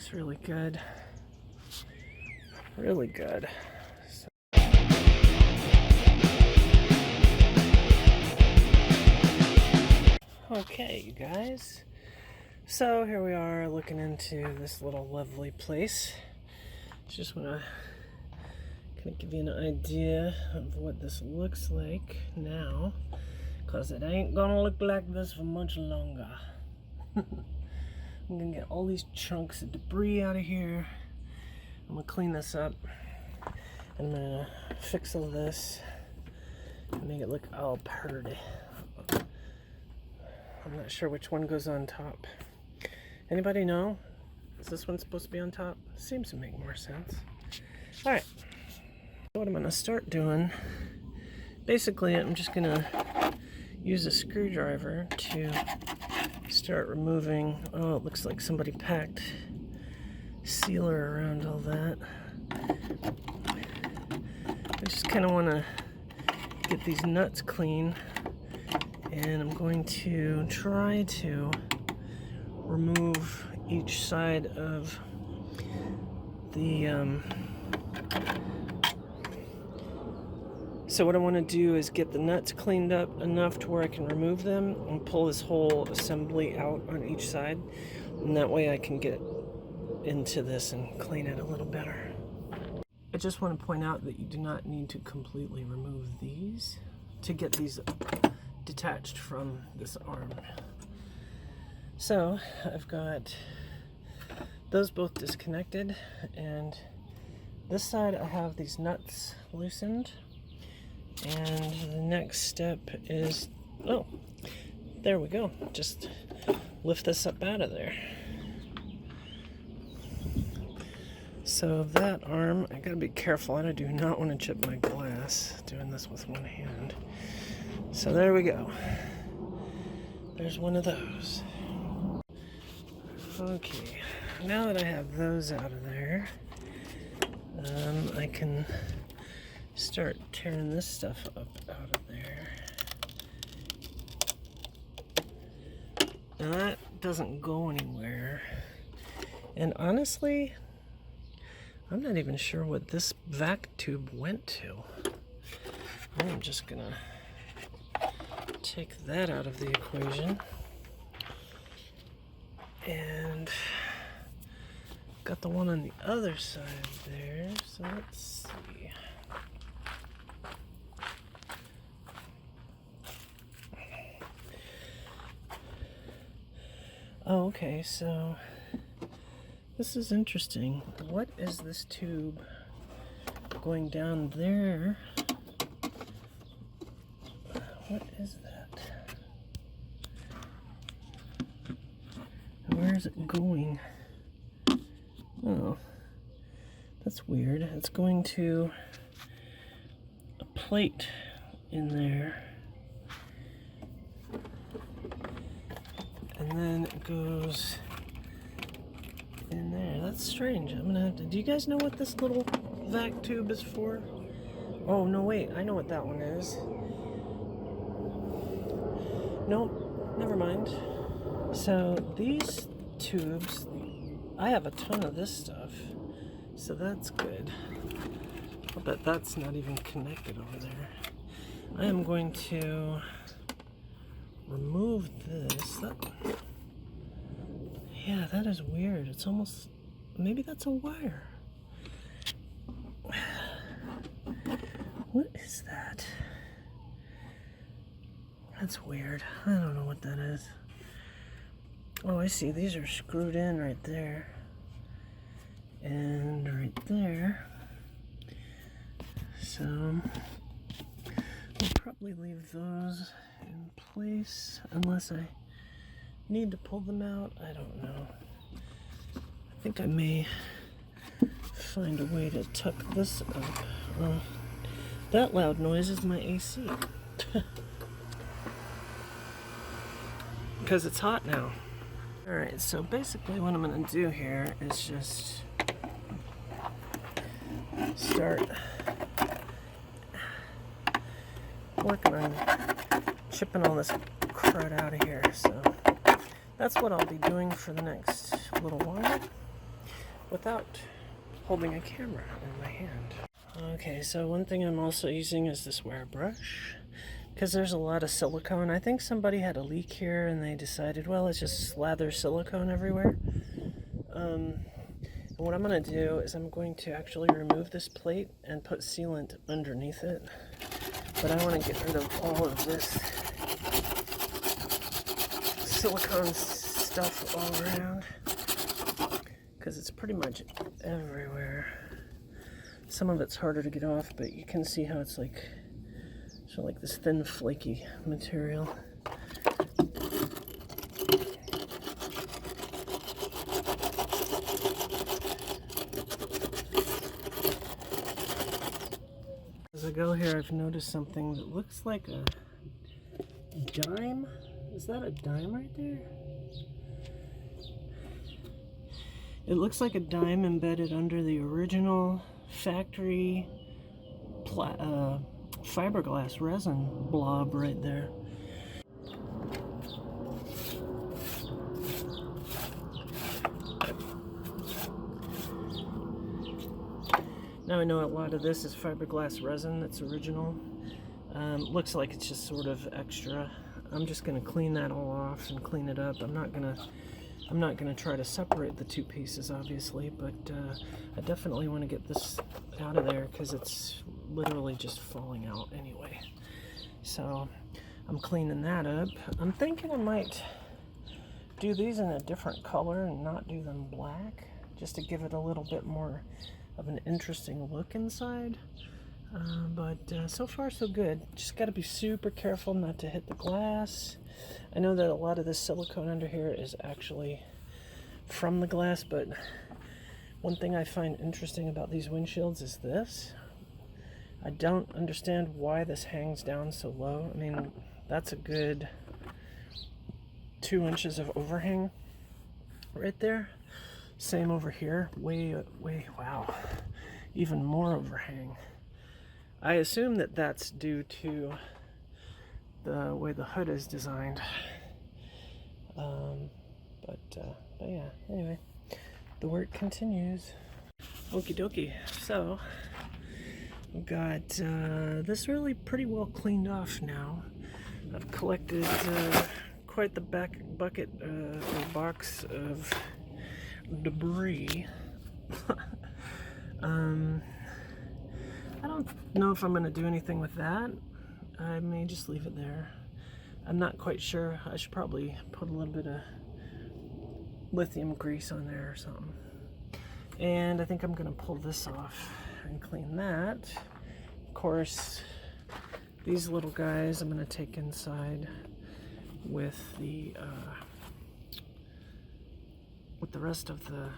looks really good. Really good. Okay, you guys. So here we are looking into this little lovely place. Just want to kind of give you an idea of what this looks like now, because it ain't gonna look like this for much longer. I'm gonna get all these chunks of debris out of here. I'm gonna clean this up. I'm gonna fix all this and make it look all pretty. I'm not sure which one goes on top. Anybody know? Is this one supposed to be on top? Seems to make more sense. Alright. What I'm gonna start doing, basically I'm just gonna use a screwdriver to start removing. Oh, it looks like somebody packed sealer around all that. I just kind of want to get these nuts clean, and I'm going to try to remove each side of the so what I want to do is get the nuts cleaned up enough to where I can remove them and pull this whole assembly out on each side, and that way I can get into this and clean it a little better. I just want to point out that you do not need to completely remove these to get these detached from this arm. So I've got those both disconnected, and this side I have these nuts loosened. And the next step is, oh, there we go. Just lift this up out of there. So that arm, I gotta be careful. I do not want to chip my glass doing this with one hand. So there we go. There's one of those. Okay, now that I have those out of there, I can start tearing this stuff up out of there. Now that doesn't go anywhere. And honestly, I'm not even sure what this vac tube went to. I'm just gonna take that out of the equation. And got the one on the other side there, so let's see. Oh, okay, so this is interesting. What is this tube going down there? What is that? Where is it going? Oh, that's weird. It's going to a plate in there. And then it goes in there. That's strange. I'm gonna have to. Do you guys know what this little vac tube is for? Oh, no, wait. I know what that one is. Nope. Never mind. So these tubes, I have a ton of this stuff. So that's good. I'll bet that's not even connected over there. I am going to remove this. Yeah, that is weird. It's almost, maybe that's a wire. What is that? That's weird. I don't know what that is. Oh, I see. These are screwed in right there. And right there. So I'll probably leave those in place unless I need to pull them out. I don't know. I think I may find a way to tuck this up. That loud noise is my AC. Because it's hot now. Alright, so basically what I'm going to do here is just start working on chipping all this crud out of here. So that's what I'll be doing for the next little while. without holding a camera in my hand. Okay, so one thing I'm also using is this wire brush, because there's a lot of silicone. I think somebody had a leak here and they decided, well, let's just slather silicone everywhere. And what I'm going to do is I'm going to actually remove this plate and put sealant underneath it. But I want to get rid of all of this silicone stuff all around, because it's pretty much everywhere. Some of it's harder to get off, but you can see how it's like this thin, flaky material. As I go here, I've noticed something that looks like a dime. Is that a dime right there? It looks like a dime embedded under the original factory fiberglass resin blob right there. Now I know a lot of this is fiberglass resin that's original. Looks like it's just sort of extra. I'm just gonna clean that all off and clean it up. I'm not gonna try to separate the two pieces, obviously, but I definitely want to get this out of there because it's literally just falling out anyway. So I'm cleaning that up. I'm thinking I might do these in a different color and not do them black, just to give it a little bit more of an interesting look inside. But so far so good. Just got to be super careful not to hit the glass. I know that a lot of this silicone under here is actually from the glass, but one thing I find interesting about these windshields is this. I don't understand why this hangs down so low. I mean, that's a good 2 inches of overhang right there. Same over here. Wow. Even more overhang. I assume that that's due to the way the hood is designed. But yeah, anyway, the work continues. Okie dokie. So, we've got this really pretty well cleaned off now. I've collected quite the bucket or box of debris. I don't know if I'm going to do anything with that. I may just leave it there. I'm not quite sure. I should probably put a little bit of lithium grease on there or something. And I think I'm going to pull this off and clean that. Of course, these little guys I'm going to take inside with the rest of the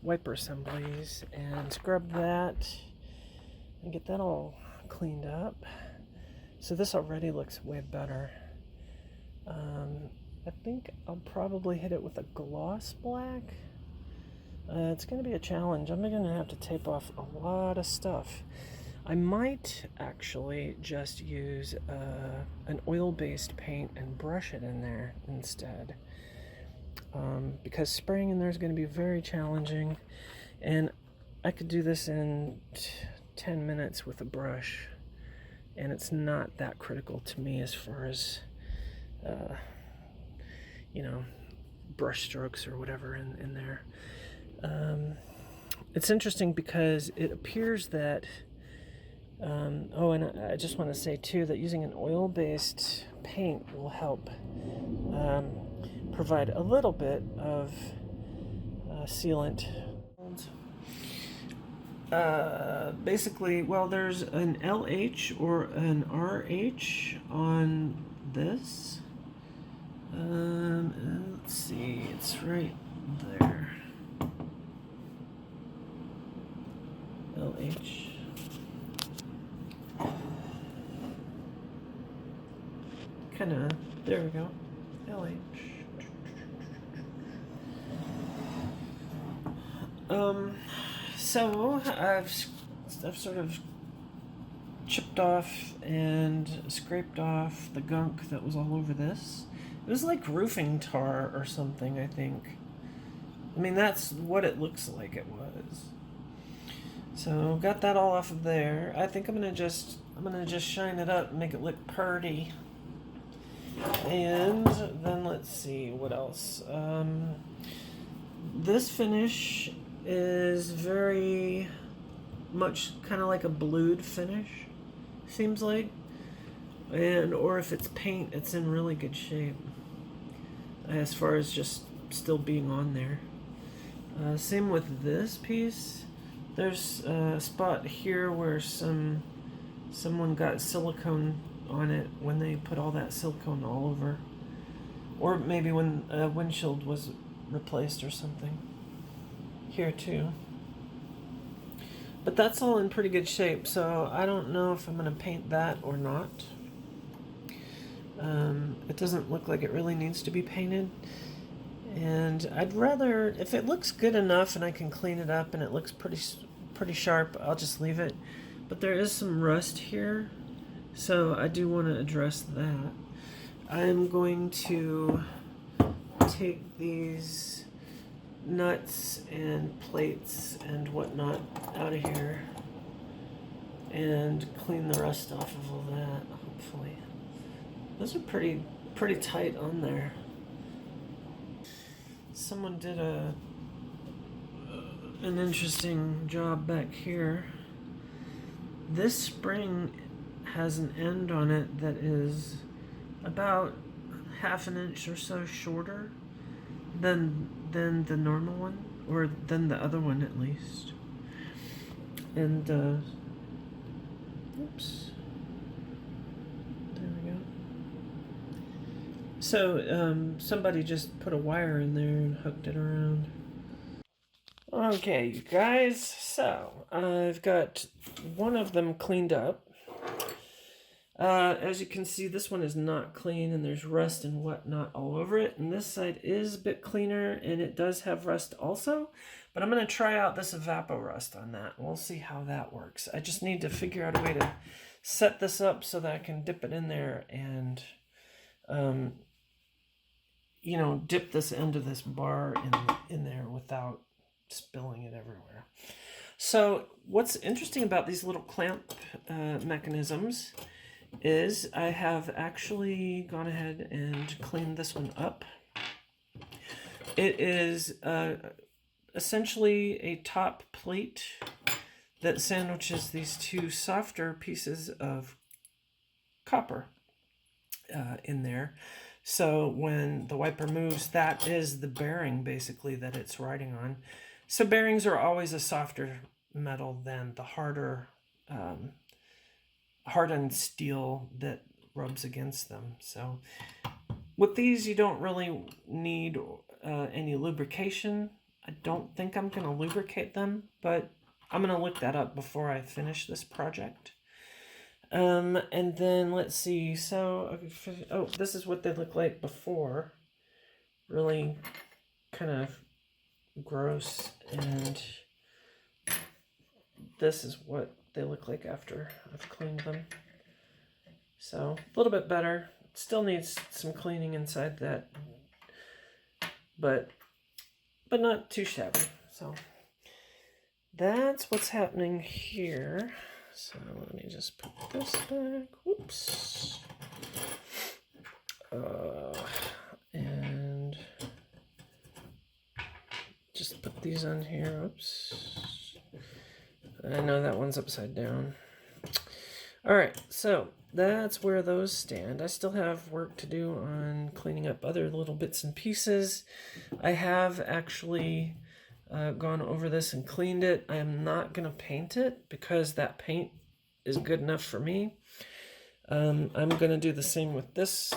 wiper assemblies and scrub that and get that all cleaned up. So this already looks way better. I think I'll probably hit it with a gloss black. It's going to be a challenge. I'm going to have to tape off a lot of stuff. I might actually just use an oil-based paint and brush it in there instead. Because spraying in there is going to be very challenging, and I could do this in 10 minutes with a brush, and it's not that critical to me as far as brush strokes or whatever in there. It's interesting because it appears that and I just want to say too that using an oil-based paint will help provide a little bit of sealant. Basically, well, there's an LH or an RH on this. Let's see, it's right there. LH. Kinda, there we go. LH. So I've sort of chipped off and scraped off the gunk that was all over this. It was like roofing tar or something, I think. I mean, that's what it looks like it was. So got that all off of there. I think I'm gonna just shine it up and make it look pretty. And then let's see what else. This finish is very much kind of like a blued finish, seems like. And or if it's paint, it's in really good shape as far as just still being on there. Same with this piece. There's a spot here where someone got silicone on it when they put all that silicone all over, or maybe when a windshield was replaced or something. Here too. But that's all in pretty good shape, so I don't know if I'm going to paint that or not. It doesn't look like it really needs to be painted. And I'd rather, if it looks good enough and I can clean it up and it looks pretty sharp, I'll just leave it. But there is some rust here, so I do want to address that. I'm going to take these nuts and plates and whatnot out of here and clean the rust off of all that, hopefully. Those are pretty tight on there. Someone did an interesting job back here. This spring has an end on it that is about half an inch or so shorter than the normal one, or than the other one at least. And oops, there we go. So somebody just put a wire in there and hooked it around. Okay, you guys, so I've got one of them cleaned up. As you can see, this one is not clean and there's rust and whatnot all over it. And this side is a bit cleaner and it does have rust also. But I'm going to try out this Evapo-Rust on that. We'll see how that works. I just need to figure out a way to set this up so that I can dip it in there and, you know, dip this end of this bar in there without spilling it everywhere. So what's interesting about these little clamp mechanisms is I have actually gone ahead and cleaned this one up. It is essentially a top plate that sandwiches these two softer pieces of copper in there. So when the wiper moves, that is the bearing basically that it's riding on. So bearings are always a softer metal than the hardened steel that rubs against them. So with these, you don't really need any lubrication. I don't think I'm going to lubricate them, but I'm going to look that up before I finish this project. And then let's see. So, oh, this is what they look like before. Really kind of gross. And this is what they look like after I've cleaned them. So a little bit better. Still needs some cleaning inside that, but not too shabby. So that's what's happening here. So let me just put this back. Whoops. And just put these on here. Oops. I know that one's upside down. All right, so that's where those stand. I still have work to do on cleaning up other little bits and pieces. I have actually gone over this and cleaned it. I am not going to paint it because that paint is good enough for me. I'm going to do the same with this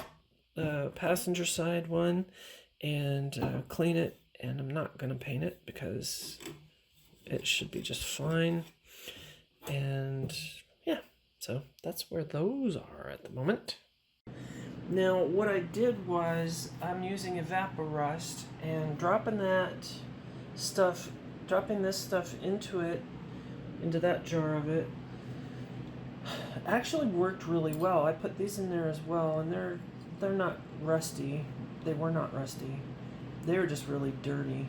passenger side one and clean it, and I'm not going to paint it because it should be just fine. And yeah, so that's where those are at the moment. Now what I did was I'm using Evapo-Rust and dropping this stuff into that jar of it actually worked really well. I put these in there as well, and they're not rusty. They were not rusty. They were just really dirty.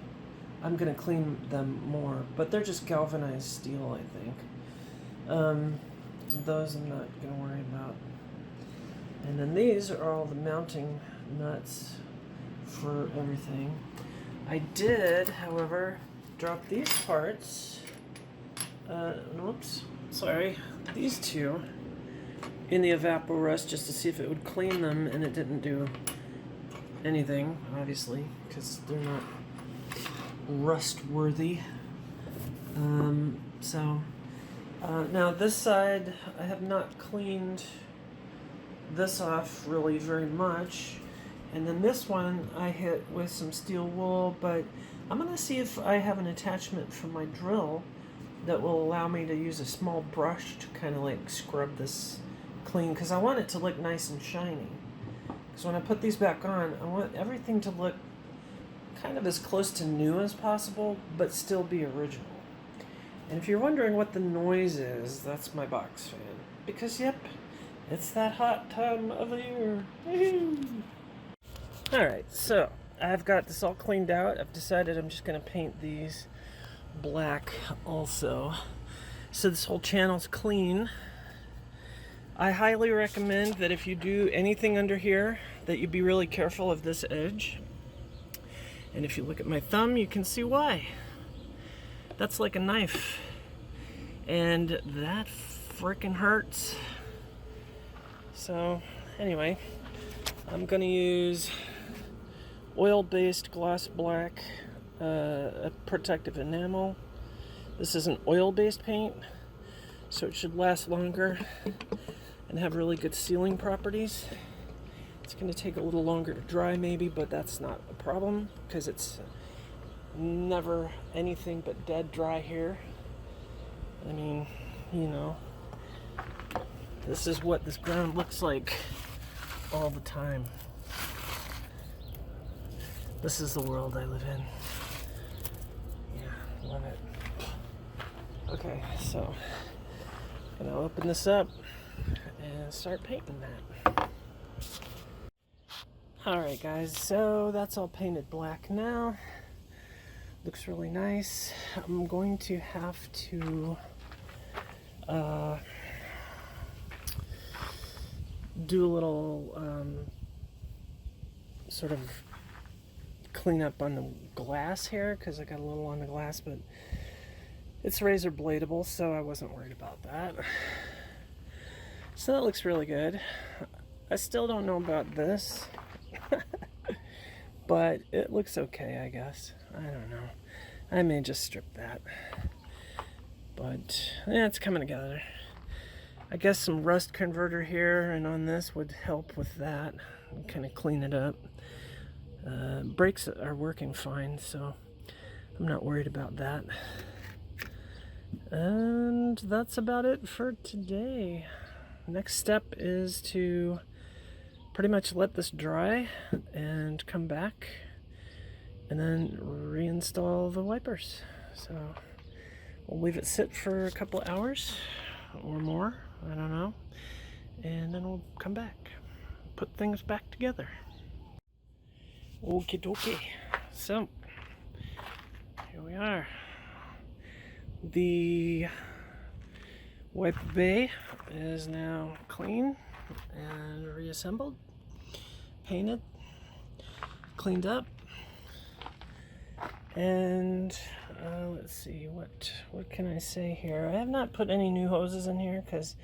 I'm going to clean them more, but they're just galvanized steel, I think. Those I'm not going to worry about. And then these are all the mounting nuts for everything. I did, however, drop these parts, oops, sorry, these two in the Evapo-Rust just to see if it would clean them, and it didn't do anything, obviously, because they're not rust worthy. Now this side I have not cleaned this off really very much, and then this one I hit with some steel wool, but I'm gonna see if I have an attachment for my drill that will allow me to use a small brush to kind of like scrub this clean, because I want it to look nice and shiny. So when I put these back on, I want everything to look kind of as close to new as possible, but still be original. And if you're wondering what the noise is, that's my box fan. Because, yep, it's that hot time of the year. Alright, so I've got this all cleaned out. I've decided I'm just going to paint these black also. So this whole channel's clean. I highly recommend that if you do anything under here, that you be really careful of this edge. And if you look at my thumb, you can see why. That's like a knife. And that frickin' hurts. So, anyway, I'm gonna use oil-based gloss black, a protective enamel. This is an oil-based paint, so it should last longer and have really good sealing properties. It's going to take a little longer to dry maybe, but that's not a problem because it's never anything but dead dry here. I mean, you know, this is what this ground looks like all the time. This is the world I live in. Yeah, love it. Okay, so I'm going to open this up and start painting that. Alright guys, so that's all painted black now. Looks really nice. I'm going to have to do a little sort of clean up on the glass here because I got a little on the glass, but it's razor bladable, so I wasn't worried about that. So that looks really good. I still don't know about this. But it looks okay, I guess. I don't know. I may just strip that. But yeah, it's coming together. I guess some rust converter here and on this would help with that. Kind of clean it up. Brakes are working fine, so I'm not worried about that. And that's about it for today. Next step is to pretty much let this dry and come back and then reinstall the wipers. So we'll leave it sit for a couple of hours or more, I don't know, and then we'll come back, put things back together. Okie dokie. So here we are. The wiper bay is now clean and reassembled, painted, cleaned up, and let's see, what can I say here? I have not put any new hoses in here because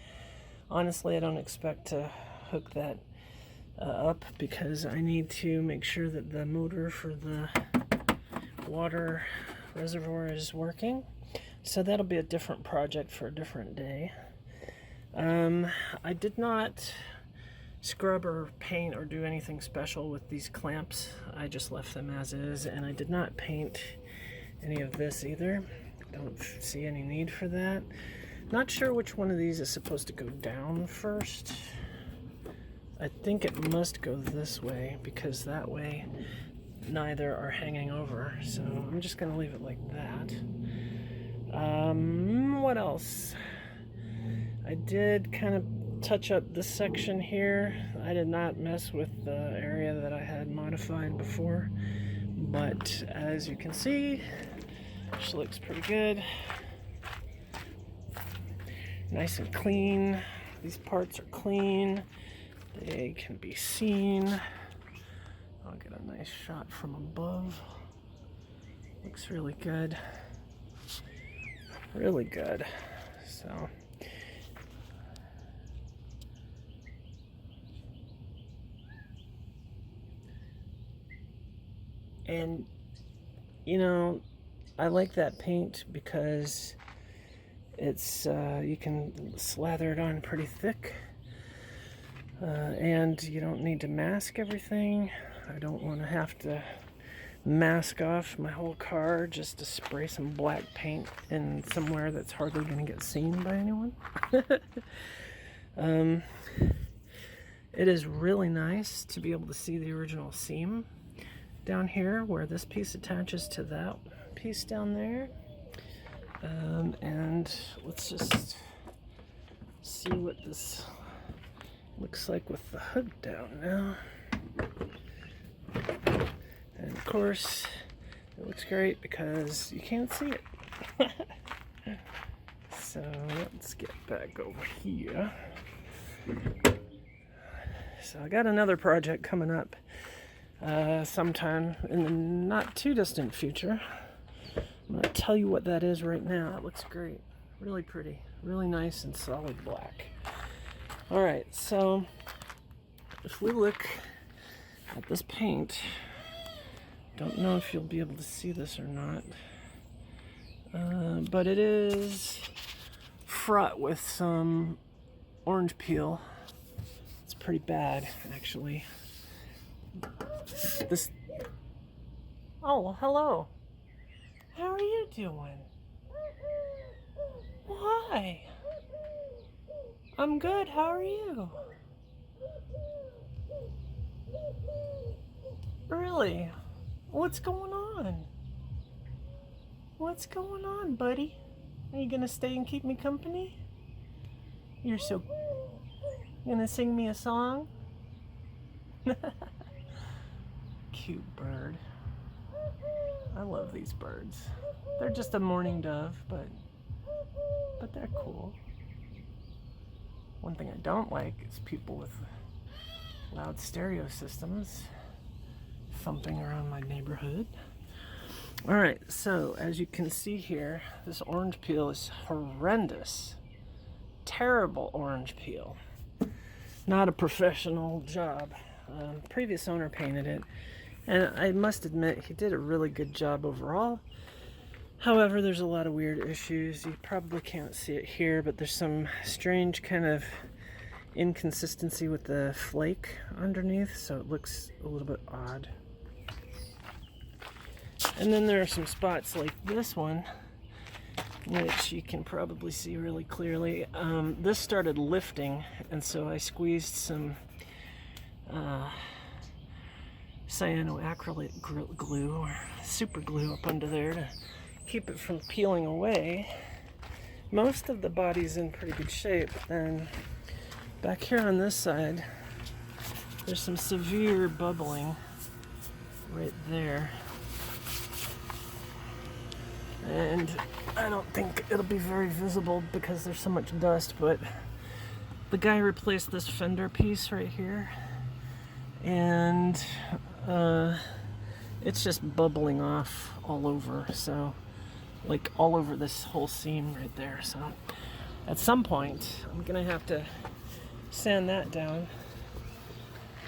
honestly I don't expect to hook that up because I need to make sure that the motor for the water reservoir is working. So that'll be a different project for a different day. I did not scrub or paint or do anything special with these clamps. I just left them as is, and I did not paint any of this either. Don't see any need for that. Not sure which one of these is supposed to go down first. I think it must go this way because that way neither are hanging over. So I'm just going to leave it like that. What else? I did kind of touch up this section here. I did not mess with the area that I had modified before, but as you can see, Which looks pretty good. Nice and clean. These parts are clean. They can be seen. I'll get a nice shot from above. Looks really good. Really good. So. And, you know, I like that paint because it's, you can slather it on pretty thick. And you don't need to mask everything. I don't want to have to mask off my whole car just to spray some black paint in somewhere that's hardly going to get seen by anyone. It is really nice to be able to see the original seam down here where this piece attaches to that piece down there. And let's just see what this looks like with the hood down now. And of course, it looks great because you can't see it. So let's get back over here. So I got another project coming up sometime in the not too distant future. I'm going to tell you what that is right now. It looks great. Really pretty. Really nice and solid black. Alright, so if we look at this paint, don't know if you'll be able to see this or not, but it is fraught with some orange peel. It's pretty bad, actually. This. Oh, hello. How are you doing? Why? I'm good. How are you? Really? What's going on? What's going on, buddy? Are you gonna stay and keep me company? You're so... You gonna sing me a song? Cute bird. I love these birds. They're just a mourning dove, but they're cool. One thing I don't like is people with loud stereo systems thumping around my neighborhood. Alright, so as you can see here, this orange peel is horrendous. Terrible orange peel. Not a professional job. Previous owner painted it, and I must admit he did a really good job overall. However, there's a lot of weird issues. You probably can't see it here, but there's some strange kind of inconsistency with the flake underneath, so it looks a little bit odd. And then there are some spots like this one, which you can probably see really clearly. This started lifting, and so I squeezed some cyanoacrylate glue or super glue up under there to keep it from peeling away. Most of the body's in pretty good shape. Then back here on this side, there's some severe bubbling right there. And I don't think it'll be very visible because there's so much dust, but the guy replaced this fender piece right here, and it's just bubbling off all over, so like all over this whole seam right there. So at some point I'm gonna have to sand that down,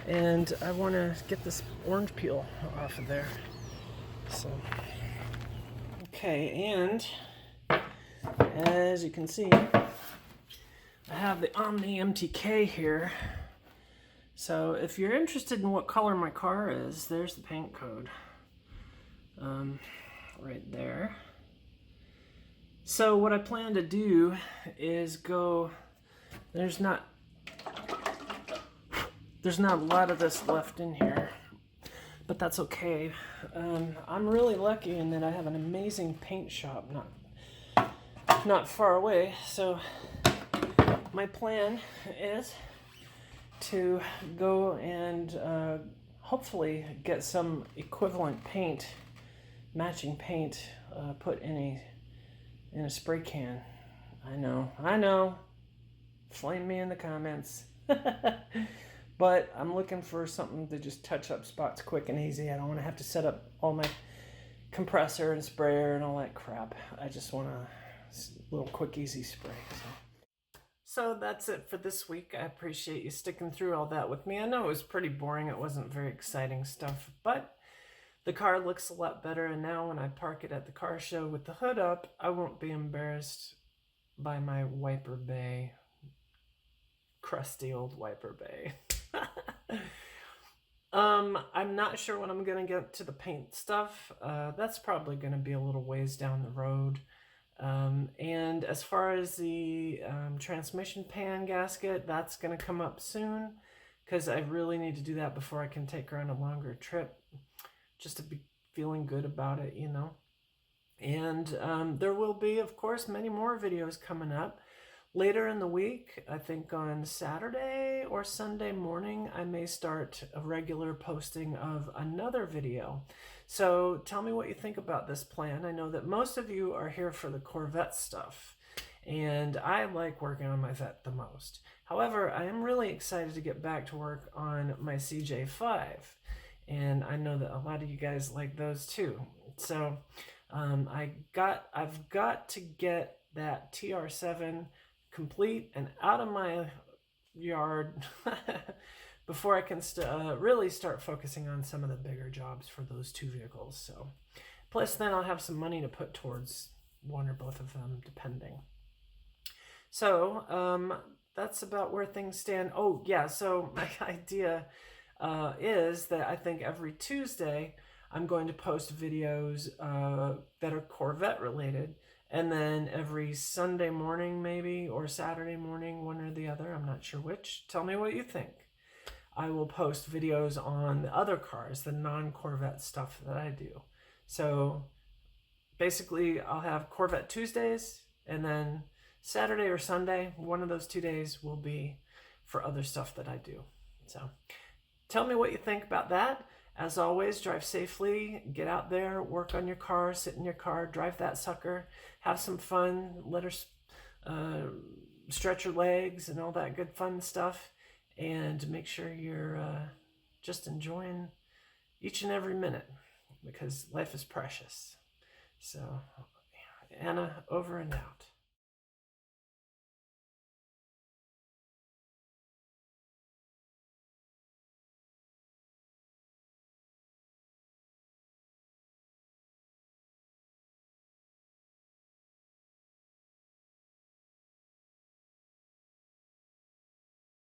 and I want to get this orange peel off of there. So okay, and as you can see, I have the Omni MTK here. So if you're interested in what color my car is, there's the paint code right there. So what I plan to do is go, there's not a lot of this left in here, but that's okay. I'm really lucky in that I have an amazing paint shop not far away. So my plan is to go and hopefully get some equivalent paint matching paint put in a spray can. I know. Flame me in the comments. But I'm looking for something to just touch up spots quick and easy. I don't want to have to set up all my compressor and sprayer and all that crap. I just want a little quick, easy spray. So that's it for this week. I appreciate you sticking through all that with me. I know it was pretty boring. It wasn't very exciting stuff, but the car looks a lot better. And now when I park it at the car show with the hood up, I won't be embarrassed by my wiper bay. Crusty old wiper bay. I'm not sure when I'm gonna get to the paint stuff. That's probably gonna be a little ways down the road. And as far as the transmission pan gasket, that's gonna come up soon because I really need to do that before I can take her on a longer trip, just to be feeling good about it, you know. And there will be, of course, many more videos coming up. Later in the week, I think on Saturday or Sunday morning, I may start a regular posting of another video. So tell me what you think about this plan. I know that most of you are here for the Corvette stuff, and I like working on my Vette the most. However, I am really excited to get back to work on my CJ5, and I know that a lot of you guys like those too. So I've got to get that TR7 complete and out of my yard before I can really start focusing on some of the bigger jobs for those two vehicles. So, plus then I'll have some money to put towards one or both of them, depending. So that's about where things stand. Oh yeah, so my idea is that I think every Tuesday I'm going to post videos that are Corvette related. And then every Sunday morning, maybe, or Saturday morning, one or the other, I'm not sure which. Tell me what you think. I will post videos on the other cars, the non-Corvette stuff that I do. So basically, I'll have Corvette Tuesdays, and then Saturday or Sunday, one of those 2 days will be for other stuff that I do. So tell me what you think about that. As always, drive safely, get out there, work on your car, sit in your car, drive that sucker, have some fun, let her stretch her legs and all that good fun stuff, and make sure you're just enjoying each and every minute, because life is precious. So, Anna, over and out.